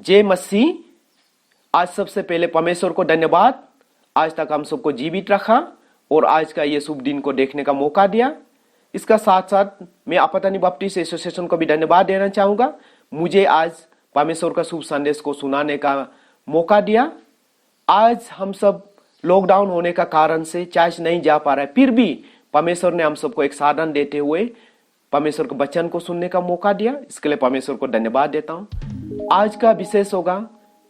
जय मसीह। आज सबसे पहले परमेश्वर को धन्यवाद, आज तक हम सबको जीवित रखा और आज का ये शुभ दिन को देखने का मौका दिया। इसका साथ साथ मैं आपतानी बपटिस्ट एसोसिएशन को भी धन्यवाद देना चाहूंगा, मुझे आज परमेश्वर का शुभ संदेश को सुनाने का मौका दिया। आज हम सब लॉकडाउन होने का कारण से चर्च नहीं जा पा रहे, फिर भी परमेश्वर ने हम सबको एक साधन देते हुए परमेश्वर के वचन को सुनने का मौका दिया। इसके लिए परमेश्वर को धन्यवाद देता हूं। आज का विशेष होगा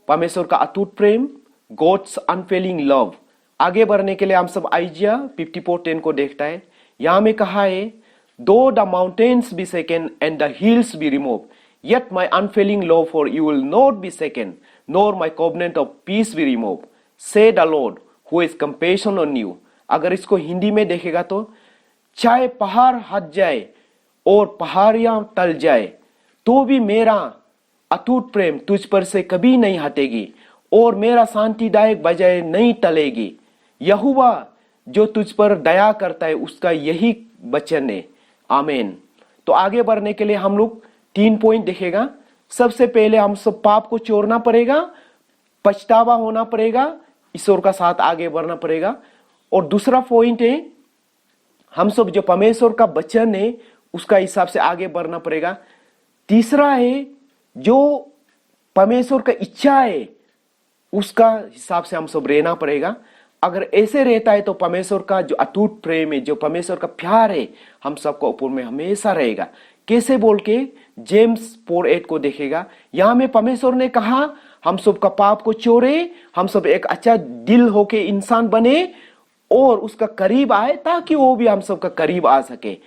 परमेश्वर का अटूट प्रेम, गॉड्स अनफेलिंग लव। आगे बढ़ने के लिए हम सब आइजिया 54:10 को देखता है। यहां में कहा है, though the mountains be shaken and the hills be remove, yet my unfailing love for you will not be shaken, nor my covenant of peace be removed, say the Lord who is compassion on you। अगर इसको हिंदी में देखेगा तो, चाहे पहाड़ हट जाए और पहाड़ियां टल जाए तो भी मेरा अटूट प्रेम तुझ पर से कभी नहीं हटेगी और मेरा शांतिदायक वजह नहीं टलेगी। यहोवा जो तुझ पर दया करता है उसका यही वचन है, आमीन। तो आगे बढ़ने के लिए हम लोग 3 पॉइंट देखेगा। सबसे पहले हम सब पाप को छोड़ना पड़ेगा, पछतावा होना पड़ेगा, ईश्वर का साथ आगे बढ़ना पड़ेगा। और दूसरा पॉइंट है, हम सब जो परमेश्वर का वचन है उसका हिसाब से आगे बढ़ना पड़ेगा। तीसरा है, जो परमेश्वर का इच्छा है उसका हिसाब से हम सब रहना पड़ेगा। अगर ऐसे रहता है तो परमेश्वर का जो अटूट प्रेम है, जो परमेश्वर का प्यार है, हम सबको ऊपर में हमेशा रहेगा। कैसे बोल के जेम्स 4:8 को देखेगा। यहां में परमेश्वर ने कहा हम सब का पाप को छोड़े, हम सब एक अच्छा दिल होके इंसान बने और उसका करीब आए ताकि वो भी हम सब का करीब आ सके।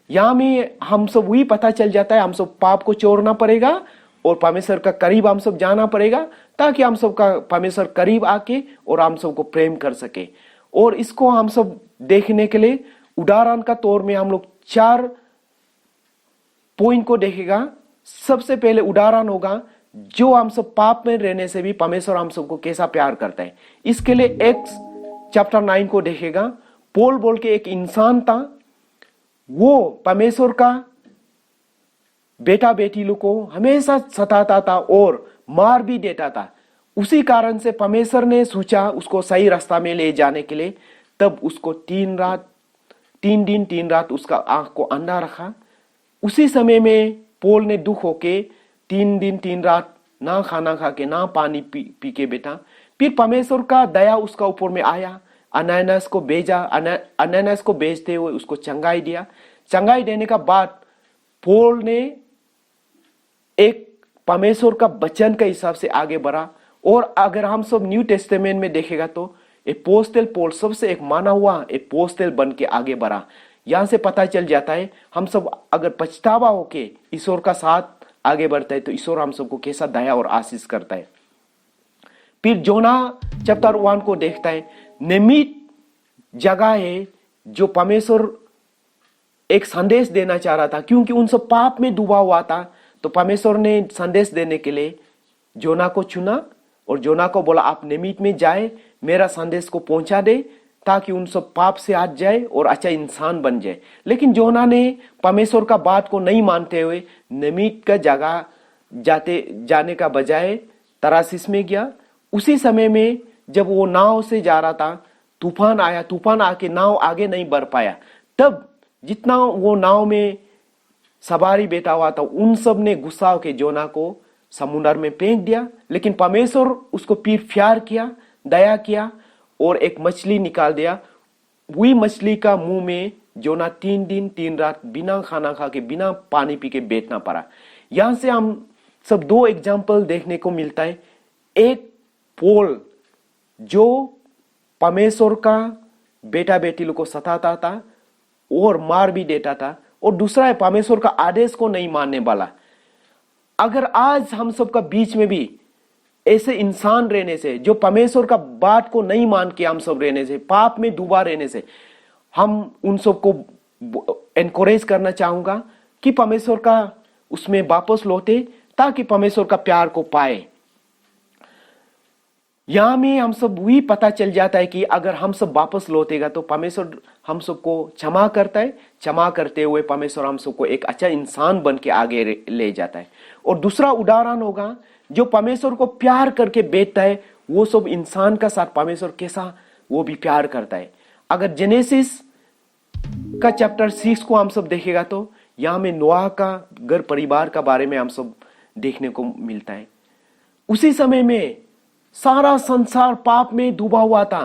यहां में हम सब वही पता चल जाता है, हम सब पाप को छोड़ना पड़ेगा और परमेश्वर का करीब हम सब जाना पड़ेगा ताकि हम सब का परमेश्वर करीब आके और हम सब को प्रेम कर सके। और इसको हम सब देखने के लिए उदाहरण का तौर में हम लोग 4 पॉइंट को देखेगा। सबसे पहले उदाहरण होगा, जो हम सब पाप में रहने से भी परमेश्वर हम सबको कैसा प्यार करता है। इसके लिए एक्स चैप्टर 9 को देखेगा। पॉल बोल के एक इंसान था, वो परमेश्वर का बेटा बेटी लोग को हमेशा सताता था और मार भी देता था। उसी कारण से परमेश्वर ने सोचा उसको सही रास्ता में ले जाने के लिए, तब उसको 3 दिन 3 रात उसका आंख को अंधा रखा। उसी समय में पॉल ने दुख होके 3 दिन 3 रात ना खाना खा के ना पानी पी के बैठा। फिर परमेश्वर का दया उसका ऊपर में आया, अनैनस को भेजा। अनैनस को भेजते हुए उसको चंगाई दिया। चंगाई देने का बाद पॉल ने एक परमेश्वर का वचन के हिसाब से आगे बढ़ा। और अगर हम सब न्यू टेस्टामेंट में देखेगा तो अपोस्तल पॉल सबसे एक माना हुआ अपोस्तल बन के आगे बढ़ा। यहां से पता चल जाता है हम सब अगर पछतावा होके ईश्वर का साथ आगे बढ़ता है तो ईश्वर हम सबको कैसा दया और आशीष करता है। फिर जोना चैप्टर 1 को देखता है। निमित जगह है जो परमेश्वर एक संदेश देना चाह रहा था, क्योंकि उन सब पाप में डूबा हुआ था। तो परमेश्वर ने संदेश देने के लिए जोना को चुना और जोना को बोला, आप निमित में जाए, मेरा संदेश को पहुंचा दे ताकि उन सब पाप से हट जाए और अच्छा इंसान बन जाए। लेकिन जोना ने परमेश्वर का बात को नहीं मानते हुए निमित का जगह जाने का बजाय तराशीश में गया। उसी समय में जब वो नाव से जा रहा था, तूफान आया। तूफान आके नाव आगे नहीं बढ़ पाया। तब जितना वो नाव में सवारी बैठा हुआ था उन सब ने गुस्सा होकर जोना को समुद्र में फेंक दिया। लेकिन परमेश्वर उसको फिर प्यार किया, दया किया और एक मछली निकाल दिया। वही मछली का मुंह में जोना 3 दिन 3 रात बिना खाना खा के बिना पानी पी के बैठना पड़ा। यहां से हम सब 2 एग्जाम्पल देखने को मिलता है। एक पॉल जो परमेश्वर का बेटा बेटी लोग को सताता था और मार भी देता था, और दूसरा है परमेश्वर का आदेश को नहीं मानने वाला। अगर आज हम सब का बीच में भी ऐसे इंसान रहने से, जो परमेश्वर का बात को नहीं मान के हम सब रहने से, पाप में डूबा रहने से, हम उन सब को एनकरेज करना चाहूंगा कि परमेश्वर का उसमें वापस लौटे ताकि परमेश्वर का प्यार को पाए। यहां में हम सब वही पता चल जाता है कि अगर हम सब वापस लौटेगा तो परमेश्वर हम सबको क्षमा करता है। क्षमा करते हुए परमेश्वर हम सबको एक अच्छा इंसान बन के आगे ले जाता है। और दूसरा उदाहरण होगा जो परमेश्वर को प्यार करके बेचता है, वो सब इंसान का साथ परमेश्वर कैसा वो भी प्यार करता है। अगर जेनेसिस का चैप्टर 6 को हम सब देखेगा तो यहाँ में नोआ का घर परिवार का बारे में हम सब देखने को मिलता है। उसी समय में सारा संसार पाप में डूबा हुआ था।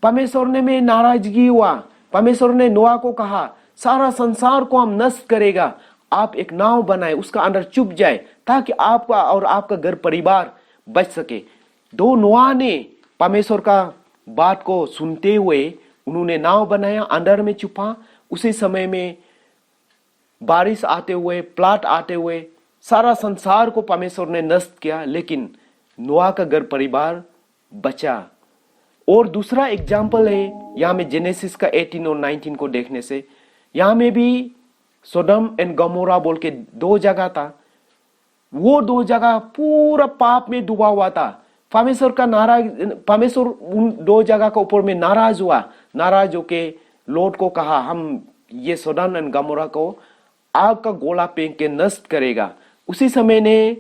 परमेश्वर ने में नाराजगी हुआ। परमेश्वर ने नोआ को कहा सारा संसार को हम नष्ट करेगा, आप एक नाव बनाए, उसका अंदर चुप जाए ताकि आपका और आपका घर परिवार बच सके। दो नोआ ने परमेश्वर का बात को सुनते हुए उन्होंने नाव बनाया, अंदर में छुपा। उसी समय में बारिश आते हुए, प्लाट आते हुए सारा संसार को परमेश्वर ने नष्ट किया, लेकिन नोआ का घर परिवार बचा। और दूसरा एग्जाम्पल है यहाँ में जेनेसिस का 18 और 19 को देखने से, यहाँ में भी सोडम एंड गमोरा बोल के दो जगह था। वो दो जगह पूरा पाप में डूबा हुआ था। परमेश्वर उन दो जगह के ऊपर में नाराज हुआ। नाराज होके लोट को कहा हम ये सोडम एंड गमोरा को आग का गोला फेंक के नष्ट करेगा। उसी समय ने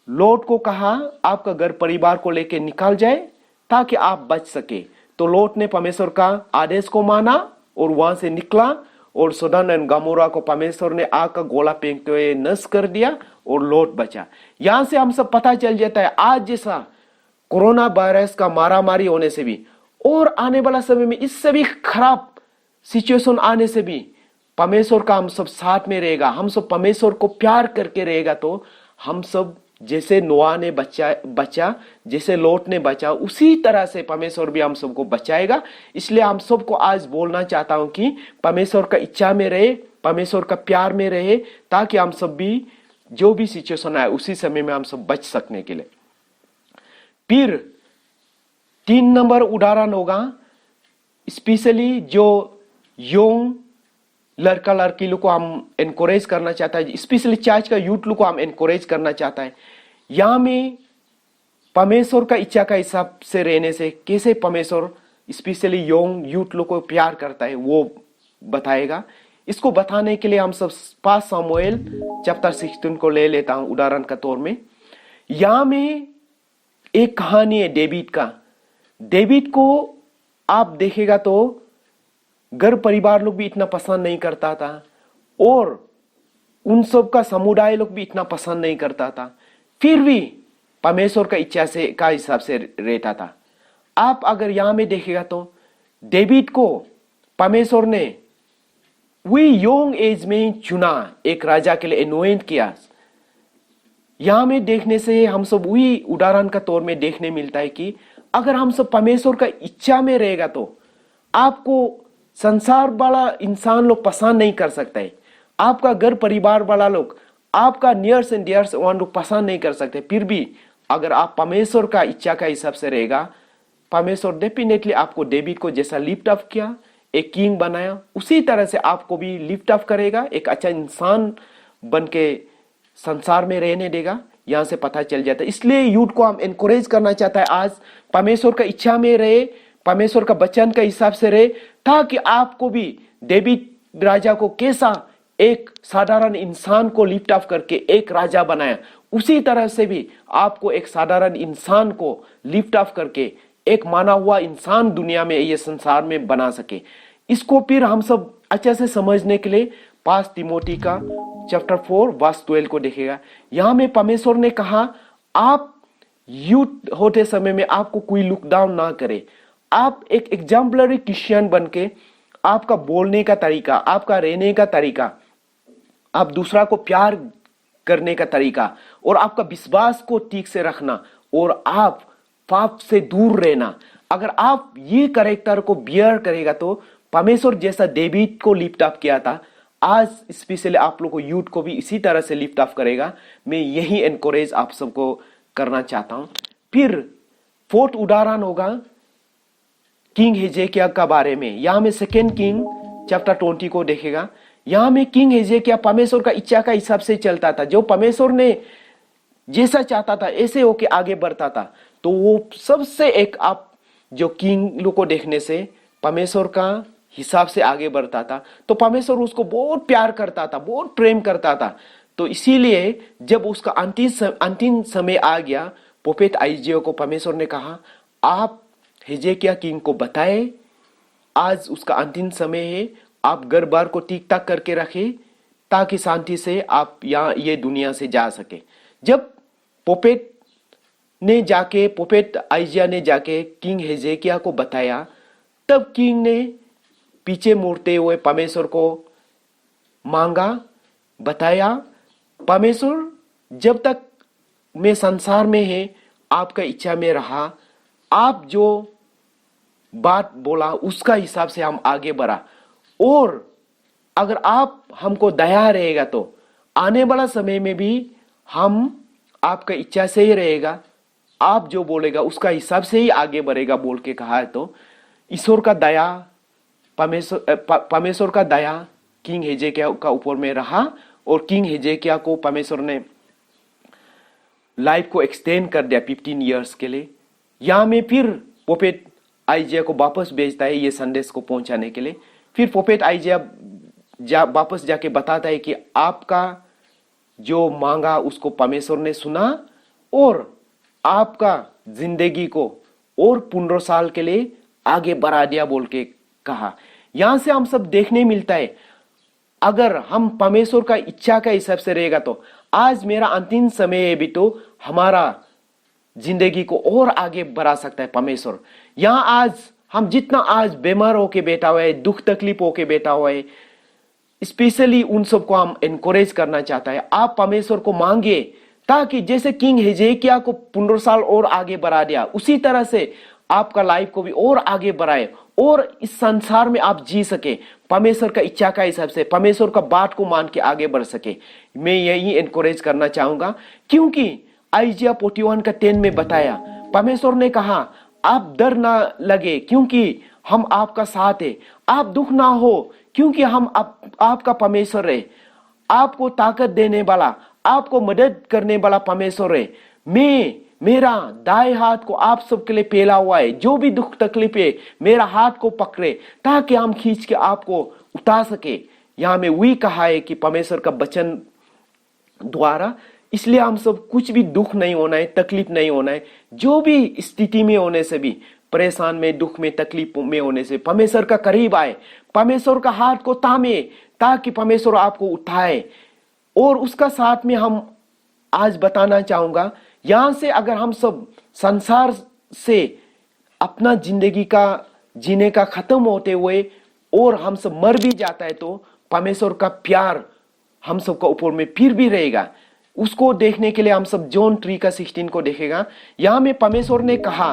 लोट को कहा आपका घर परिवार को लेके निकल जाए ताकि आप बच सके। तो लोट ने परमेश्वर का आदेश को माना और वहां से निकला, और सोडम एंड गमोरा को परमेश्वर ने आग का गोला फेंकते हुए नष्ट कर दिया और लोट बचा। यहां से हम सब पता चल जाता है आज जैसा कोरोना वायरस का मारामारी होने से भी और आने वाला समय में इससे भी खराब सिचुएशन आने से भी परमेश्वर का हम सब साथ में रहेगा। हम सब परमेश्वर को प्यार करके रहेगा तो हम सब जैसे नोआ ने बचा, जैसे लोट ने बचा, उसी तरह से परमेश्वर भी हम सबको बचाएगा। इसलिए हम सबको आज बोलना चाहता हूं कि परमेश्वर का इच्छा में रहे, परमेश्वर का प्यार में रहे, ताकि हम सब भी जो भी सिचुएशन आए उसी समय में हम सब बच सकने के लिए। फिर 3 नंबर उदाहरण होगा, स्पेशली जो यंग लड़का लड़की लोग को हम एनकरेज करना चाहता है, स्पेशली चर्च का यूथ लोग को हम एनकरेज करना चाहता है। यहाँ में परमेश्वर का इच्छा का हिसाब से रहने से कैसे परमेश्वर स्पेशली यंग यूथ लोग को प्यार करता है वो बताएगा। इसको बताने के लिए हम सब 5 शमूएल चैप्टर 16 को ले लेता हूं उदाहरण का तौर में। यहाँ में एक कहानी है डेविड का। डेविड को आप देखेगा तो घर परिवार लोग भी इतना पसंद नहीं करता था और उन सब का समुदाय लोग भी इतना पसंद नहीं करता था, फिर भी परमेश्वर का इच्छा से का हिसाब से रहता था। आप अगर यहां में देखेगा तो डेविड को परमेश्वर ने वही यंग एज में चुना, एक राजा के लिए एनोइंट किया। यहां में देखने से हम सब वही उदाहरण का तौर में देखने मिलता है कि अगर हम सब परमेश्वर का इच्छा में रहेगा तो आपको संसार वाला इंसान लोग पसंद नहीं कर सकते है, आपका घर परिवार वाला लोग, आपका नियर्स एंड डियर्स वन लोग पसंद नहीं कर सकते। फिर भी अगर आप परमेश्वर का इच्छा का हिसाब से रहेगा, परमेश्वर डेफिनेटली आपको डेविड को जैसा लिफ्ट अप किया, एक किंग बनाया, उसी तरह से आपको भी लिफ्ट अप करेगा, एक अच्छा इंसान बन के संसार में रहने देगा। यहां से पता चल जाता है। इसलिए यूथ को हम एनकरेज करना चाहता है आज परमेश्वर का इच्छा में रहे, परमेश्वर का वचन का हिसाब से रहे, ताकि आपको भी डेविड राजा को कैसा एक साधारण इंसान को लिफ्ट अप करके एक राजा बनाया, उसी तरह से भी आपको एक साधारण इंसान को लिफ्ट अप करके एक माना हुआ इंसान दुनिया में, ये संसार में बना सके। इसको फिर हम सब अच्छे से समझने के लिए 5 तिमोथी का चैप्टर 4 वर्स 12 को देखेगा। यहां में परमेश्वर ने कहा आप यूथ होते समय में आपको कोई लुक डाउन ना करे, आप एक एग्जाम्पलरी क्रिश्चियन बनके आपका बोलने का तरीका, आपका रहने का तरीका, आप दूसरा को प्यार करने का तरीका और आपका विश्वास को ठीक से रखना और आप पाप से दूर रहना, अगर आप ये कैरेक्टर को बियर करेगा तो परमेश्वर जैसा डेविड को लिफ्ट अप किया था, आज स्पेशली आप लोग को यूथ को भी इसी तरह से लिफ्ट अप करेगा। मैं यही एनकरेज आप सबको करना चाहता हूं। फिर 4th उदाहरण होगा किंग हिजकिय्याह का बारे में। यहां में 2 किंग चैप्टर 20 को देखेगा। यहां में किंग हिजकिय्याह परमेश्वर का इच्छा का हिसाब से चलता था, जो परमेश्वर ने जैसा चाहता था ऐसे होके आगे बढ़ता था। तो वो सबसे एक आप जो किंग लोग को देखने से परमेश्वर का हिसाब से आगे बढ़ता था, तो परमेश्वर उसको बहुत प्यार करता था, बहुत प्रेम करता था। तो इसीलिए जब उसका अंतिम समय आ गया, प्रोफेट आइजिया को परमेश्वर ने कहा, आप हिजकिय्याह किंग को बताए आज उसका अंतिम समय है, आप घर बार को ठीक ठाक करके रखे ताकि शांति से आप यहाँ ये दुनिया से जा सके। जब प्रोफेट आइजिया ने जाके किंग हिजकिय्याह को बताया, तब किंग ने पीछे मुड़ते हुए परमेश्वर को मांगा, बताया, परमेश्वर जब तक मैं संसार में है आपका इच्छा में रहा, आप जो बात बोला उसका हिसाब से हम आगे बढ़ा, और अगर आप हमको दया रहेगा तो आने वाला समय में भी हम आपका इच्छा से ही रहेगा, आप जो बोलेगा उसका हिसाब से ही आगे बढ़ेगा बोल के कहा है। तो ईश्वर का दया, परमेश्वर का दया किंग हिजकिय्याह का ऊपर में रहा, और किंग हिजकिय्याह को परमेश्वर ने लाइफ को एक्सटेंड कर दिया 15 इयर्स के लिए। यहाँ में फिर प्रोफेट आइजिया को वापस भेजता है ये संदेश को पहुंचाने के लिए। फिर प्रोफेट आइजिया वापस जाके बताता है कि आपका जो मांगा उसको परमेश्वर ने सुना और आपका जिंदगी को और 15 साल के लिए आगे बढ़ा दिया बोल के कहा। यहां से हम सब देखने मिलता है, अगर हम परमेश्वर का इच्छा का हिसाब से रहेगा तो आज मेरा अंतिम समय है भी तो हमारा जिंदगी को और आगे बढ़ा सकता है परमेश्वर। यहां आज हम जितना आज बीमार होके बैठा हुआ है, दुख तकलीफ होके बैठा हुआ है, स्पेशली उन सबको हम एनकरेज करना चाहता है, आप परमेश्वर को मांगे ताकि जैसे किंग हिजकिय्याह को 15 साल और आगे बढ़ा दिया, उसी तरह से आपका लाइफ को भी और आगे बढ़ाए और इस संसार में आप जी सके परमेश्वर का इच्छा का हिसाब से, परमेश्वर का बात को मान के आगे बढ़ सके। मैं यही एनकरेज करना चाहूंगा, क्योंकि आइजिया 41 का 10 में बताया, परमेश्वर ने कहा आप डर ना लगे क्योंकि हम आपका साथ है, आप दुख ना हो क्योंकि हम आपका परमेश्वर है, आपको ताकत देने वाला, आपको मदद करने वाला परमेश्वर है। मेरा दाएं हाथ को आप सबके लिए फैला हुआ है, जो भी दुख तकलीफ है मेरा हाथ को पकड़े ताकि हम खींच के आपको उतार सके। यहां में वही कहा है कि परमेश्वर का वचन द्वारा, इसलिए हम सब कुछ भी दुख नहीं होना है, तकलीफ नहीं होना है, जो भी स्थिति में होने से भी, परेशान में, दुख में, तकलीफ में होने से परमेश्वर का करीब आए, परमेश्वर का हाथ को थामे ताकि परमेश्वर आपको उठाए। और उसका साथ में हम आज बताना चाहूंगा, यहां से अगर हम सब संसार से अपना जिंदगी का जीने का खत्म होते हुए और हम सब मर भी जाता है तो परमेश्वर का प्यार हम सबका ऊपर में फिर भी रहेगा। उसको देखने के लिए हम सब जॉन 3:16 को देखेगा। यहां में परमेश्वर ने कहा,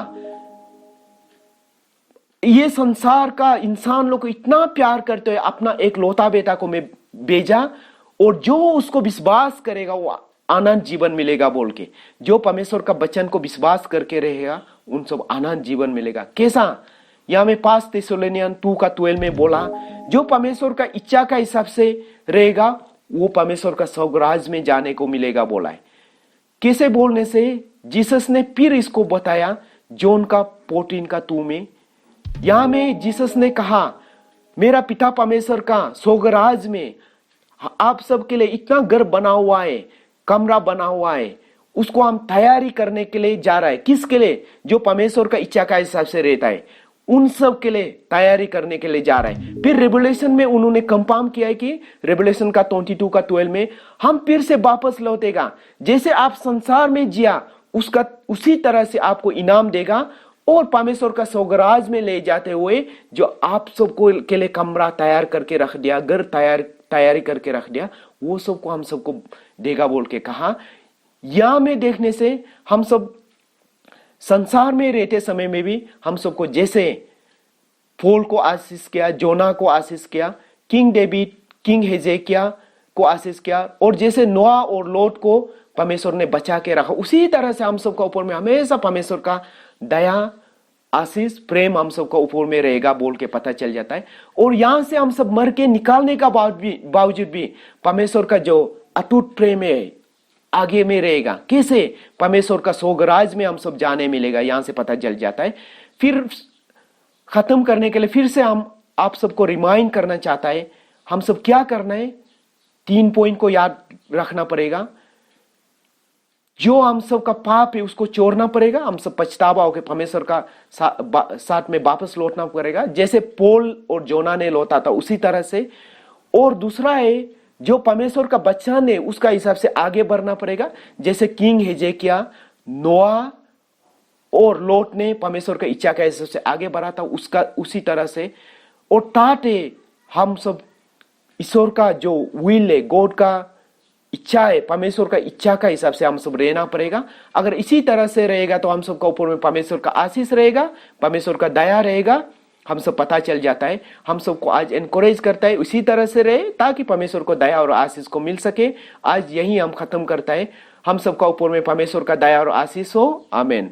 ये संसार का इंसान लोग को इतना प्यार करते हुए अपना एक लौता बेटा को मैं भेजा, और जो उसको विश्वास करेगा वो आनंद जीवन मिलेगा बोल के। जो परमेश्वर का वचन को विश्वास करके रहेगा उन सब आनंद जीवन मिलेगा। कैसा? यहां में 5 थिस्सलुनीसियन 2:12 में बोला, जो परमेश्वर का इच्छा का हिसाब से रहेगा वो परमेश्वर का स्वर्गराज में जाने को मिलेगा बोला है। कैसे बोलने से? जीसस ने फिर इसको बताया जॉन का 14:2 में। यहां में जीसस ने कहा, मेरा पिता परमेश्वर का स्वर्गराज में आप सबके लिए इतना घर बना हुआ है, कमरा बना हुआ है, उसको हम तैयारी करने के लिए जा रहा है। किसके लिए? जो परमेश्वर का इच्छा का हिसाब से रहता है, उन सब के लिए तैयारी करने के लिए जा रहा है। फिर रेवलेशन में उन्होंने कंफर्म किया है कि रेवलेशन का 22:12 में हम फिर से वापस लौटेगा, जैसे आप संसार में जिया उसका उसी तरह से आपको इनाम देगा, और परमेश्वर का स्वर्गराज में ले जाते हुए जो आप सबको के लिए कमरा तैयार करके रख दिया, घर तैयारी करके रख दिया, वो सबको हम सबको देगा बोल के कहा। यहां में देखने से हम सब संसार में रहते समय में भी हम सबको जैसे फूल को आशीष किया, जोना को आशीष किया, किंग डेविड, किंग हिजकिय्याह को आशीष किया, और जैसे नोआ और लोट को परमेश्वर ने बचा के रखा, उसी तरह से हम सबका ऊपर में हमेशा परमेश्वर का दया, आशीष, प्रेम हम सबका ऊपर में रहेगा बोल के पता चल जाता है। और यहां से हम सब मर के निकालने का बावजूद भी परमेश्वर का जो अटूट प्रेम है आगे में रहेगा। कैसे? परमेश्वर का स्वर्गराज में हम सब जाने मिलेगा, यहां से पता चल जाता है। फिर खत्म करने के लिए फिर से हम आप सबको रिमाइंड करना चाहता है, हम सब क्या करना है? 3 पॉइंट को याद रखना पड़ेगा। जो हम सब का पाप है उसको छोड़ना पड़ेगा, हम सब पछतावा होकर परमेश्वर का साथ में वापस लौटना पड़ेगा, जैसे पोल और जोना ने लौटा था उसी तरह से। और दूसरा है जो परमेश्वर का बच्चा ने उसका हिसाब से आगे बढ़ना पड़ेगा, जैसे किंग हिजकिय्याह, नोआ और लोट ने परमेश्वर का इच्छा के हिसाब से आगे बढ़ा था, उसका उसी तरह से। और ताटे हम सब ईश्वर का जो विल है, गॉड का इच्छा है, परमेश्वर का इच्छा का हिसाब से हम सब रहना पड़ेगा। अगर इसी तरह से रहेगा तो हम सबका ऊपर में परमेश्वर का आशीष रहेगा, परमेश्वर का दया रहेगा, हम सब पता चल जाता है। हम सबको आज एनकरेज करता है उसी तरह से रहे ताकि परमेश्वर को दया और आशीष को मिल सके। आज यही हम खत्म करता है। हम सबका ऊपर में परमेश्वर का दया और आशीष हो। आमीन।